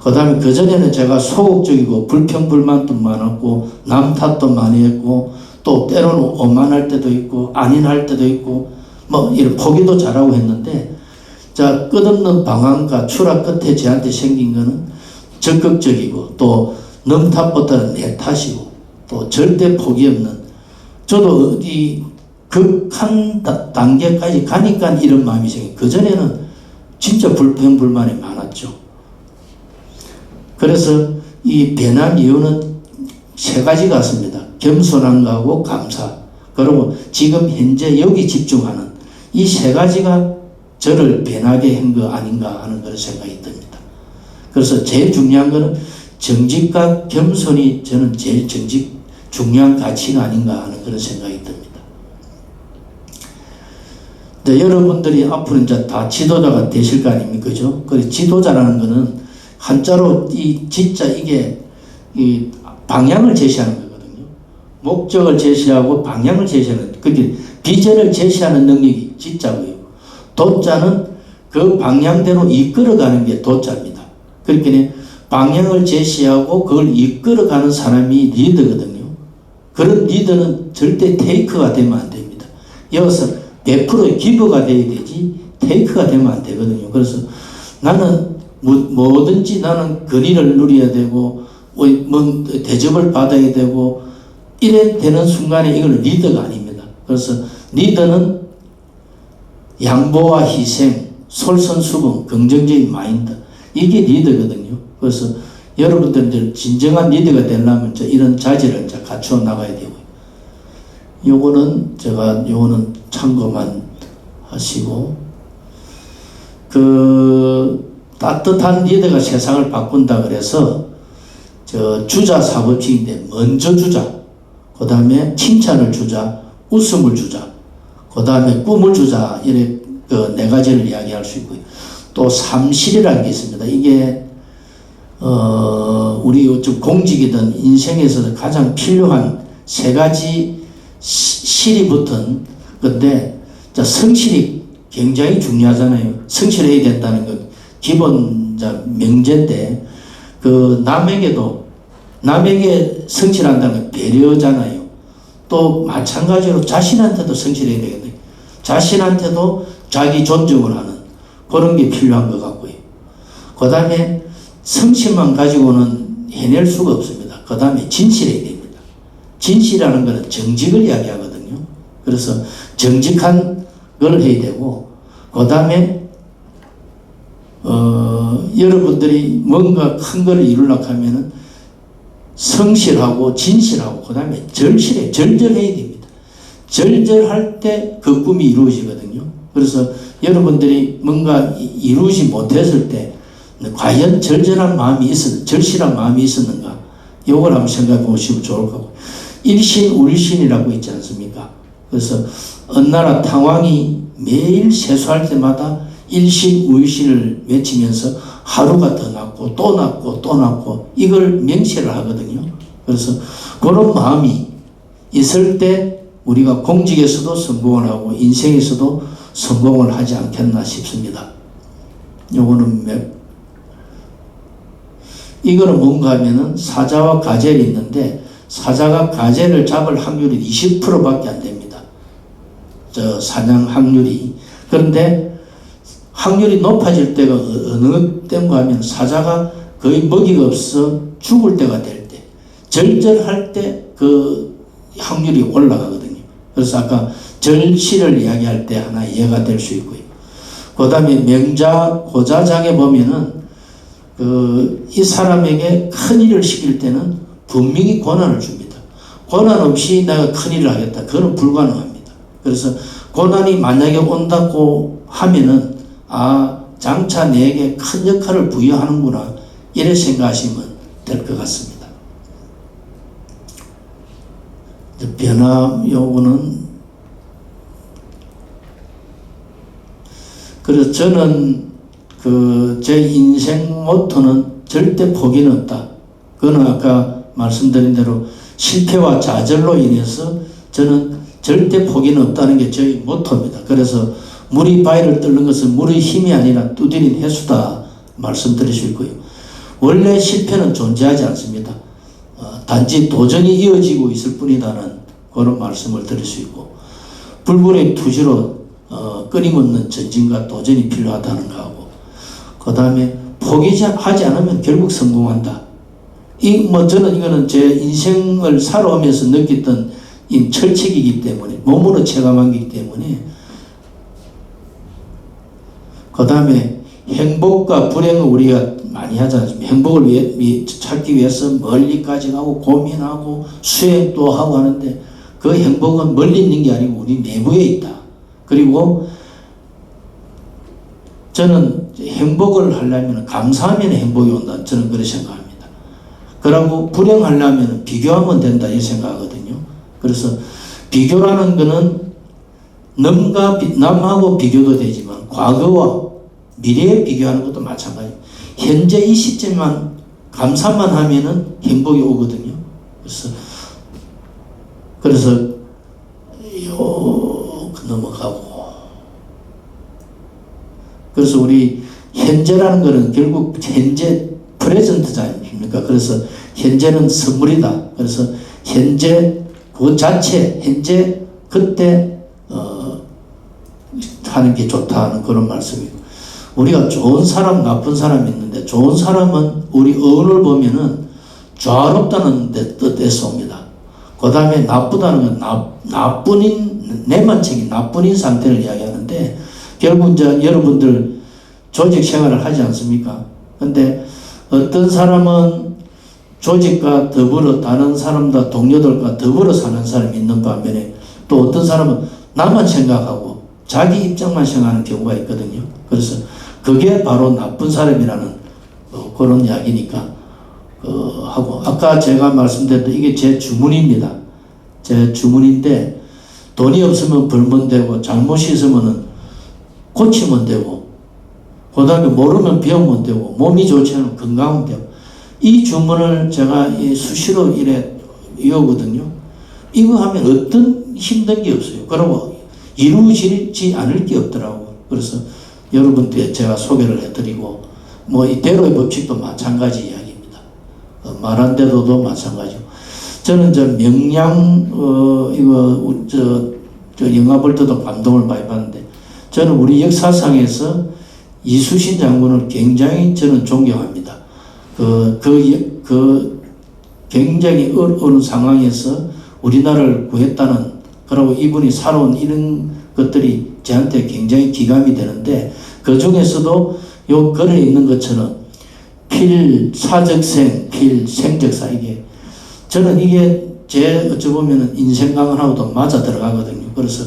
[SPEAKER 2] 그 다음에 그전에는 제가 소극적이고 불평불만도 많았고 남 탓도 많이 했고 또 때로는 오만할 때도 있고 안인할 때도 있고 뭐 이런 포기도 잘하고 했는데, 자, 끝없는 방황과 추락 끝에 저한테 생긴 거는 적극적이고 또 남 탓보다는 내 탓이고 또 절대 포기 없는, 저도 어디 극한 단계까지 가니까 이런 마음이 생겨요. 그전에는 진짜 불평불만이 많았죠. 그래서 이 변한 이유는 세 가지 같습니다. 겸손한 거하고 감사, 그리고 지금 현재 여기 집중하는 이 세 가지가 저를 변하게 한 거 아닌가 하는 그런 생각이 듭니다. 그래서 제일 중요한 거는 정직과 겸손이 저는 제일 중요한 가치가 아닌가 하는 그런 생각이 듭니다. 여러분들이 앞으로 이제 다 지도자가 되실 거 아닙니까? 그죠? 그래서 지도자라는 거는 한자로 진짜 이게 이 방향을 제시하는 거거든요. 목적을 제시하고 방향을 제시하는, 그게 비전을 제시하는 능력이 진짜고요. 도자는 그 방향대로 이끌어가는 게 도자입니다. 그러니까 방향을 제시하고 그걸 이끌어가는 사람이 리더거든요. 그런 리더는 절대 테이크가 되면 안 됩니다. 여기서 100%의 기브가 돼야 되지 테이크가 되면 안 되거든요. 그래서 나는 뭐든지 나는 권위를 누려야 되고 뭐 대접을 받아야 되고 이래 되는 순간에 이건 리더가 아닙니다. 그래서 리더는 양보와 희생, 솔선수범, 긍정적인 마인드, 이게 리더거든요. 그래서 여러분들 진정한 리더가 되려면 이런 자질을 갖추어 나가야 되고요. 요거는 요거는 참고만 하시고, 그 따뜻한 리더가 세상을 바꾼다 그래서 주자 사법칙인데 먼저 주자, 그 다음에 칭찬을 주자, 웃음을 주자, 그 다음에 꿈을 주자, 이렇게 네 가지를 이야기할 수 있고요. 또 삼실이라는 게 있습니다. 이게 우리 요즘 공직이든 인생에서 가장 필요한 세 가지 실이 붙은 건데, 성실이 굉장히 중요하잖아요. 성실해야 된다는 거 기본 명제인데, 그 남에게 성실한다는 건 배려잖아요. 또 마찬가지로 자신한테도 성실해야 되겠네요. 자신한테도 자기 존중을 하는 그런 게 필요한 것 같고요. 그 다음에 성실만 가지고는 해낼 수가 없습니다. 그 다음에 진실해야 됩니다. 진실이라는 것은 정직을 이야기하거든요. 그래서 정직한 걸 해야 되고, 그 다음에 여러분들이 뭔가 큰 걸 이루려고 하면은 성실하고 진실하고 그 다음에 절절해야 됩니다. 절절할 때 그 꿈이 이루어지거든요. 그래서 여러분들이 뭔가 이루지 못했을 때 과연 절실한 마음이 있었는가, 이걸 한번 생각해 보시면 좋을 거고, 일신 우일신이라고 있지 않습니까? 그래서 어느 나라 탕왕이 매일 세수할 때마다 일신 우일신을 외치면서 하루가 더 낫고 또 낫고 또 낫고 이걸 명시를 하거든요. 그래서 그런 마음이 있을 때 우리가 공직에서도 성공을 하고 인생에서도 성공을 하지 않겠나 싶습니다. 이거는 뭔가 하면은 사자와 가젤이 있는데, 사자가 가젤을 잡을 확률이 20%밖에 안 됩니다. 사냥 확률이. 그런데 확률이 높아질 때가 어느 때인가 하면 사자가 거의 먹이가 없어 죽을 때가 될 때, 절절할 때 그 확률이 올라가거든요. 그래서 아까 절실을 이야기할 때 하나 이해가 될 수 있고요. 그 다음에 명자, 고자장에 보면은 이 사람에게 큰 일을 시킬 때는 분명히 권한을 줍니다. 권한 없이 내가 큰 일을 하겠다, 그건 불가능합니다. 그래서 고난이 만약에 온다고 하면은 장차 내게 큰 역할을 부여하는구나 이렇게 생각하시면 될 것 같습니다. 변화 요구는 그래서 저는 제 인생 모토는 절대 포기는 없다. 그거는 아까 말씀드린 대로 실패와 좌절로 인해서 저는 절대 포기는 없다는 게 저희 모토입니다. 그래서 물이 바위를 뚫는 것은 물의 힘이 아니라 두드린 해수다 말씀드릴 수 있고요. 원래 실패는 존재하지 않습니다. 단지 도전이 이어지고 있을 뿐이다는 그런 말씀을 드릴 수 있고, 불굴의 투지로 끊임없는 전진과 도전이 필요하다는 거하고, 그 다음에 포기하지 않으면 결국 성공한다. 저는 이거는 제 인생을 살아오면서 느꼈던 이 철칙이기 때문에, 몸으로 체감한 거기 때문에, 그 다음에 행복과 불행을 우리가 많이 하지 않습니까? 행복을 찾기 위해서 멀리까지 가고 고민하고 수행도 하고 하는데, 그 행복은 멀리 있는 게 아니고 우리 내부에 있다. 그리고 저는 행복을 하려면 감사하면 행복이 온다. 저는 그렇게 생각합니다. 그리고 불행하려면 비교하면 된다. 이 생각하거든요. 그래서 비교라는 거는 남하고 비교도 되지만 과거와 미래에 비교하는 것도 마찬가지예요. 현재 이 시점만 감사만 하면은 행복이 오거든요. 그래서 넘어가고, 그래서 우리 현재라는 것은 결국 현재 프레젠트지 않습니까? 그래서 현재는 선물이다. 그래서 현재 그 자체 현재 그때 하는 게 좋다는 그런 말씀이고, 우리가 좋은 사람 나쁜 사람이 있는데, 좋은 사람은 우리 어원을 보면은 좌롭다는 뜻에서 옵니다. 그 다음에 나쁘다는 건 나쁜인, 내만적인 나쁜인 상태를 이야기하는데, 결국 이제 여러분들 조직 생활을 하지 않습니까? 근데 어떤 사람은 조직과 더불어 다른 사람과 동료들과 더불어 사는 사람이 있는 반면에, 또 어떤 사람은 나만 생각하고 자기 입장만 생각하는 경우가 있거든요. 그래서 그게 바로 나쁜 사람이라는 그런 이야기니까 하고, 아까 제가 말씀드렸던 이게 제 주문입니다. 제 주문인데, 돈이 없으면 벌면 되고, 잘못이 있으면 고치면 되고, 그 다음에 모르면 배우면 되고, 몸이 좋지 않으면 건강하면 되고, 이 주문을 제가 수시로 이어거든요. 이거 하면 어떤 힘든 게 없어요. 그리고 이루어지지 않을 게 없더라고요. 그래서 여러분께 제가 소개를 해드리고, 이 대로의 법칙도 마찬가지 이야기입니다. 말한 대로도 마찬가지고, 저는 명량 영화 볼 때도 감동을 많이 받는데, 저는 우리 역사상에서 이수신 장군을 굉장히 저는 존경합니다. 굉장히 어려운 상황에서 우리나라를 구했다는, 그리고 이분이 살아온 이런 것들이 저한테 굉장히 기감이 되는데, 그 중에서도 요 글에 있는 것처럼 필사적생, 필생적사, 저는 이게 어찌 보면 인생 강언하고도 맞아 들어가거든요. 그래서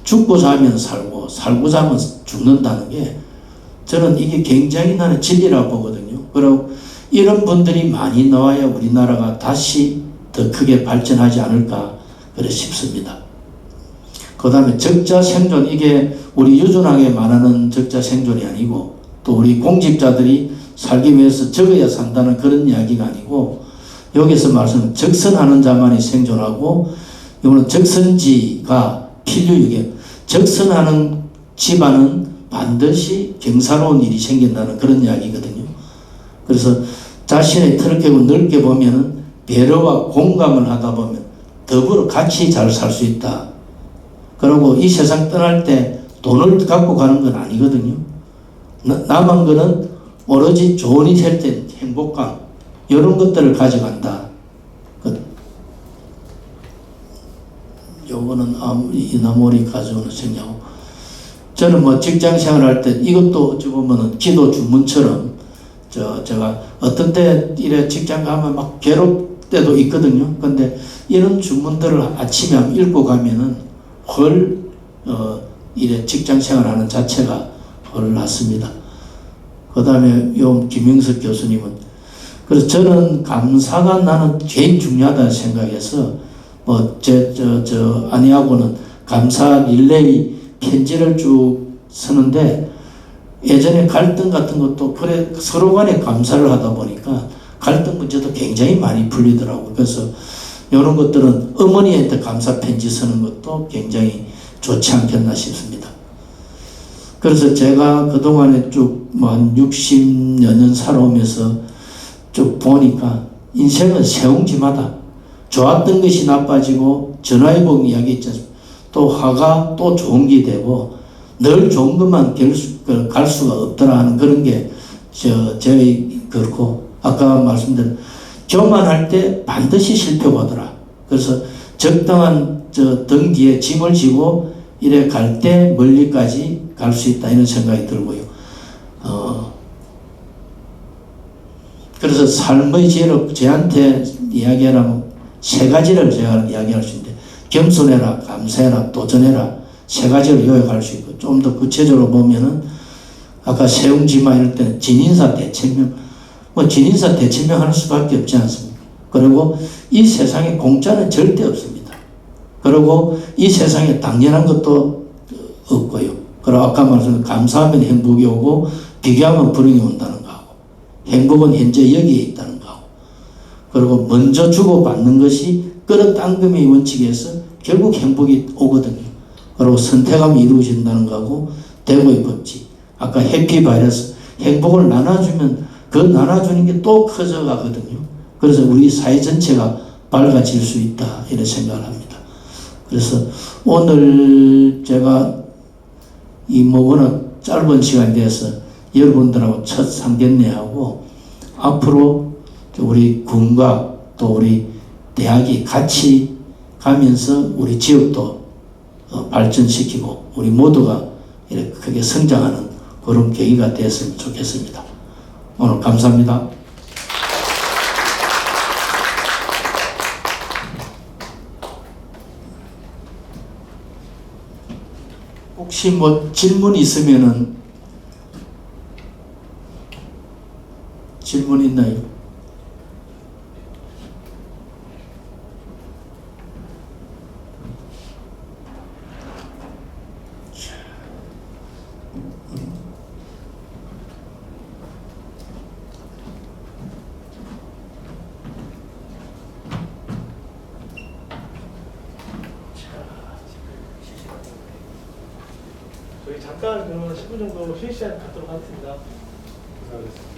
[SPEAKER 2] 죽고자 하면 살고, 살고자 하면 죽는다는 게, 저는 이게 굉장히 나는 진리라고 보거든요. 그리고 이런 분들이 많이 나와야 우리나라가 다시 더 크게 발전하지 않을까 그래 싶습니다. 그 다음에 적자 생존, 이게 우리 유준하게 말하는 적자 생존이 아니고, 또 우리 공직자들이 살기 위해서 적어야 산다는 그런 이야기가 아니고, 여기서 말씀 적선하는 자만이 생존하고, 이거는 적선지가 필요유게, 적선하는 집안은 반드시 경사로운 일이 생긴다는 그런 이야기거든요. 그래서 자신의 틀을 깨고 넓게 보면은 배려와 공감을 하다 보면 더불어 같이 잘 살 수 있다. 그리고 이 세상 떠날 때 돈을 갖고 가는 건 아니거든요. 남은 거는 오로지 좋은 일 할 때 행복감, 이런 것들을 가져간다. 요거는 이나몰이 가져오는 생각. 저는 직장 생활할 때 이것도 어찌 보면은 기도 주문처럼, 제가 어떤 때 이래 직장 가면 막 괴롭 때도 있거든요. 근데 이런 주문들을 아침에 읽고 가면은 이래 직장 생활하는 자체가 어울났습니다. 그 다음에 요 김영석 교수님은 그래서 저는 감사가 나는 제일 중요하다 생각해서 아니하고는 감사 릴레이 편지를 쭉 쓰는데 예전에 갈등 같은 것도 그래 서로 간에 감사를 하다 보니까 갈등 문제도 굉장히 많이 풀리더라고요. 그래서 이런 것들은 어머니한테 감사 편지 쓰는 것도 굉장히 좋지 않겠나 싶습니다. 그래서 제가 그동안에 쭉 한 60여 년 살아오면서 쭉 보니까 인생은 세옹지마다 좋았던 것이 나빠지고 전화위복 이야기 있지 않습니까? 또 화가 또 좋은 게 되고 늘 좋은 것만 갈 수가 없더라 하는 그런 게 저희 그렇고 아까 말씀드린 교만할 때 반드시 실패하더라. 그래서 적당한 등 뒤에 짐을 지고 이래 갈 때 멀리까지 갈 수 있다 이런 생각이 들고요. 그래서 삶의 지혜로 저한테 이야기하라면 세 가지를 제가 이야기할 수 있는데 겸손해라, 감사해라, 도전해라 세 가지를 요약할 수 있고 좀 더 구체적으로 보면은 아까 세웅지마 이럴 때는 진인사 대체명 진인사 대체명 할 수밖에 없지 않습니까? 그리고 이 세상에 공짜는 절대 없습니다. 그리고 이 세상에 당연한 것도 없고요. 그리고 아까 말씀드린 감사하면 행복이 오고 비교하면 불행이 온다는 거하고 행복은 현재 여기에 있다는 거하고 그리고 먼저 주고받는 것이 끌어당김의 원칙에서 결국 행복이 오거든요. 그리고 선택하면 이루어진다는 거하고 대고의 법칙 아까 해피바이러스 행복을 나눠주면 그 나눠주는 게 또 커져가거든요. 그래서 우리 사회 전체가 밝아질 수 있다 이런 생각을 합니다. 그래서 오늘 제가 워낙 짧은 시간이 돼서 여러분들하고 첫 상견례하고 앞으로 우리 군과 또 우리 대학이 같이 가면서 우리 지역도 발전시키고 우리 모두가 이렇게 크게 성장하는 그런 계기가 됐으면 좋겠습니다. 오늘 감사합니다. 혹시 질문 있으면은 질문 있나요?
[SPEAKER 3] 저희 잠깐 그러면 10분 정도 휴식 시간 갖도록 하겠습니다. 감사하겠습니다.